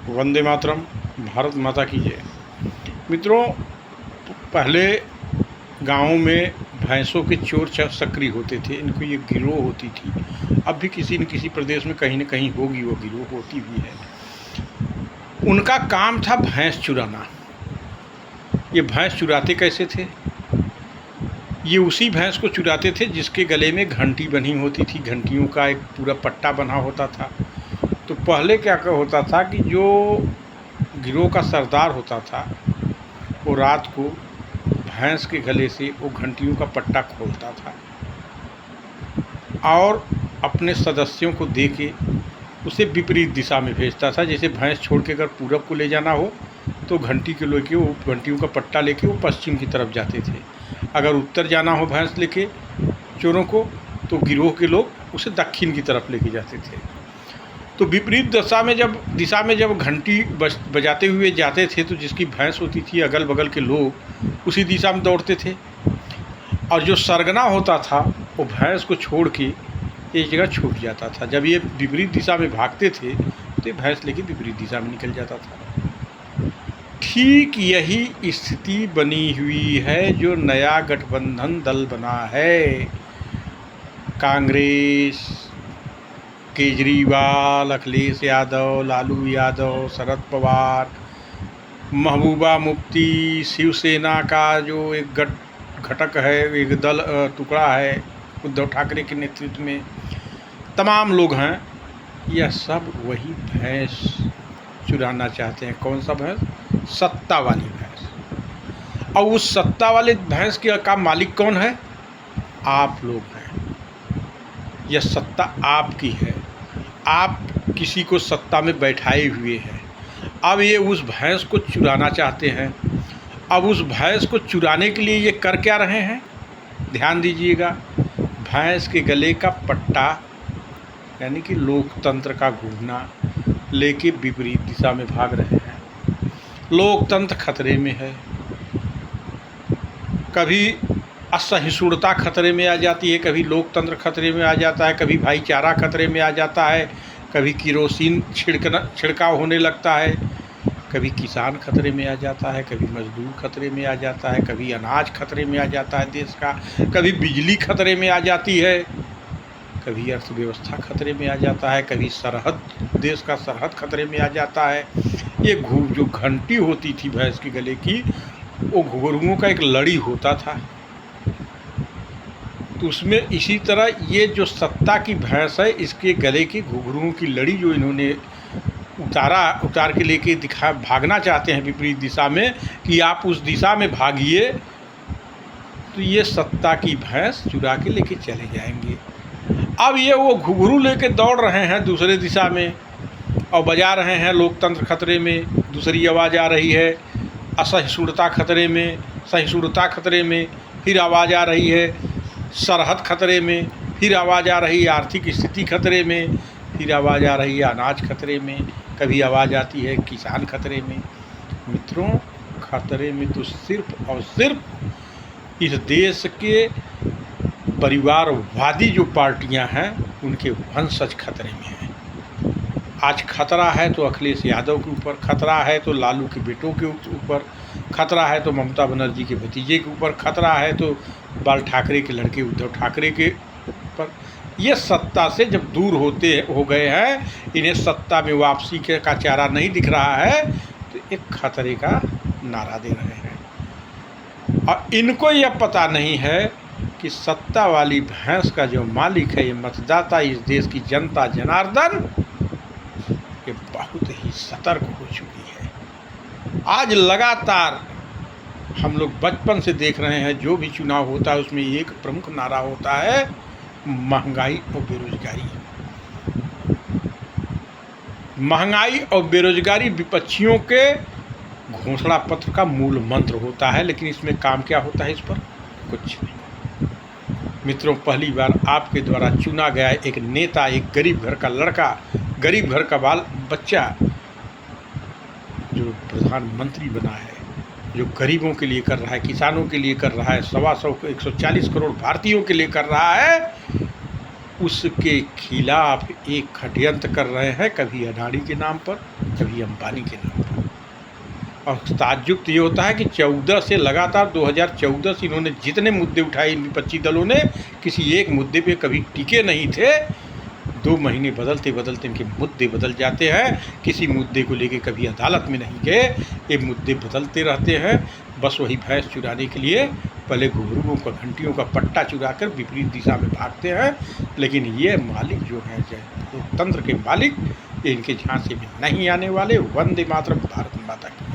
वंदे मातरम। भारत माता की जय। मित्रों, पहले गाँवों में भैंसों के चोर सक्रिय होते थे। इनको ये गिरोह होती थी। अब भी किसी न किसी प्रदेश में कहीं न कहीं होगी, वो गिरोह होती भी है। उनका काम था भैंस चुराना। ये भैंस चुराते कैसे थे? ये उसी भैंस को चुराते थे जिसके गले में घंटी बनी होती थी। घंटियों का एक पूरा पट्टा बना होता था। तो पहले क्या होता था कि जो गिरोह का सरदार होता था वो रात को भैंस के गले से वो घंटियों का पट्टा खोलता था और अपने सदस्यों को दे के उसे विपरीत दिशा में भेजता था। जैसे भैंस छोड़ के अगर पूरब को ले जाना हो तो घंटी के लेके वो घंटियों का पट्टा लेके वो पश्चिम की तरफ जाते थे। अगर उत्तर जाना हो भैंस लेके चोरों को तो गिरोह के लोग उसे दक्षिण की तरफ लेके जाते थे। तो विपरीत दिशा में जब घंटी बजाते हुए जाते थे तो जिसकी भैंस होती थी अगल बगल के लोग उसी दिशा में दौड़ते थे। और जो सरगना होता था वो भैंस को छोड़ के एक जगह छुप जाता था। जब ये विपरीत दिशा में भागते थे तो ये भैंस लेके विपरीत दिशा में निकल जाता था। ठीक यही स्थिति बनी हुई है जो नया गठबंधन दल बना है। कांग्रेस, केजरीवाल, अखिलेश यादव, लालू यादव, शरद पवार, महबूबा मुफ्ती, शिवसेना का जो एक घटक है, एक दल टुकड़ा है उद्धव ठाकरे के नेतृत्व में, तमाम लोग हैं। यह सब वही भैंस चुराना चाहते हैं। कौन सा भैंस? सत्ता वाली भैंस। और उस सत्ता वाले भैंस का मालिक कौन है? आप लोग हैं। यह सत्ता आपकी है। आप किसी को सत्ता में बैठाए हुए हैं। अब ये उस भैंस को चुराना चाहते हैं। अब उस भैंस को चुराने के लिए ये कर क्या रहे हैं? ध्यान दीजिएगा। भैंस के गले का पट्टा यानी कि लोकतंत्र का घूमना लेके विपरीत दिशा में भाग रहे हैं। लोकतंत्र खतरे में है। कभी असहिष्णुता खतरे में आ जाती है, कभी लोकतंत्र खतरे में आ जाता है, कभी भाईचारा खतरे में आ जाता है, कभी किरोसिन छिड़काव होने लगता है, कभी किसान खतरे में आ जाता है, कभी मजदूर खतरे में आ जाता है, कभी अनाज खतरे में आ जाता है देश का, कभी बिजली खतरे में आ जाती है, कभी अर्थव्यवस्था खतरे में आ जाता है, कभी देश का सरहद खतरे में आ जाता है। ये जो घंटी होती थी भैंस के गले की, वो घुघरुओं का एक लड़ी होता था। तो उसमें इसी तरह ये जो सत्ता की भैंस है, इसके गले की घुघरुओं की लड़ी जो इन्होंने उतार के लेके भागना चाहते हैं विपरीत दिशा में कि आप उस दिशा में भागिए, तो ये सत्ता की भैंस चुरा के लेके चले जाएंगे। अब ये वो घुघरू लेके दौड़ रहे हैं दूसरे दिशा में और बजा रहे हैं लोकतंत्र खतरे में। दूसरी आवाज़ आ रही है असहिष्णुता खतरे में, सहिष्णुता खतरे में, फिर आवाज़ आ रही है सरहद खतरे में, फिर आवाज़ आ रही है आर्थिक स्थिति खतरे में, फिर आवाज़ आ रही है अनाज खतरे में, कभी आवाज़ आती है किसान खतरे में। मित्रों, खतरे में तो सिर्फ और सिर्फ इस देश के परिवारवादी जो पार्टियां हैं उनके वंशज खतरे में हैं। आज खतरा है तो अखिलेश यादव के ऊपर, खतरा है तो लालू के बेटों के ऊपर, खतरा है तो ममता बनर्जी के भतीजे के ऊपर, खतरा है तो बाल ठाकरे के लड़के उद्धव ठाकरे के ऊपर। ये सत्ता से जब दूर हो गए हैं, इन्हें सत्ता में वापसी का चारा नहीं दिख रहा है, तो एक खतरे का नारा दे रहे हैं। और इनको यह पता नहीं है कि सत्ता वाली भैंस का जो मालिक है, ये मतदाता, इस देश की जनता जनार्दन, ये बहुत ही सतर्क हो चुकी है। आज लगातार हम लोग बचपन से देख रहे हैं, जो भी चुनाव होता है उसमें एक प्रमुख नारा होता है महंगाई और बेरोजगारी। महंगाई और बेरोजगारी विपक्षियों के घोषणा पत्र का मूल मंत्र होता है, लेकिन इसमें काम क्या होता है? इस पर कुछ नहीं। मित्रों, पहली बार आपके द्वारा चुना गया एक नेता, एक गरीब घर का लड़का, गरीब घर का बच्चा जो प्रधानमंत्री बना है, जो गरीबों के लिए कर रहा है, किसानों के लिए कर रहा है, 125 140 करोड़ भारतीयों के लिए कर रहा है, उसके खिलाफ एक षड्यंत्र कर रहे हैं, कभी अडानी के नाम पर, कभी अंबानी के नाम पर। और ताज्जुब तो ये होता है कि 14 से लगातार 2014 से इन्होंने जितने मुद्दे उठाए इन विपक्षी दलों ने, किसी एक मुद्दे पे कभी टिके नहीं थे। 2 महीने बदलते बदलते इनके मुद्दे बदल जाते हैं। किसी मुद्दे को लेके कभी अदालत में नहीं गए, ये मुद्दे बदलते रहते हैं। बस वही भैंस चुराने के लिए पहले घुंघरुओं का, घंटियों का पट्टा चुराकर विपरीत दिशा में भागते हैं। लेकिन ये मालिक जो हैं, लोकतंत्र के मालिक, ये इनके झांसे में नहीं आने वाले। वंदे मातरम, भारत माता की।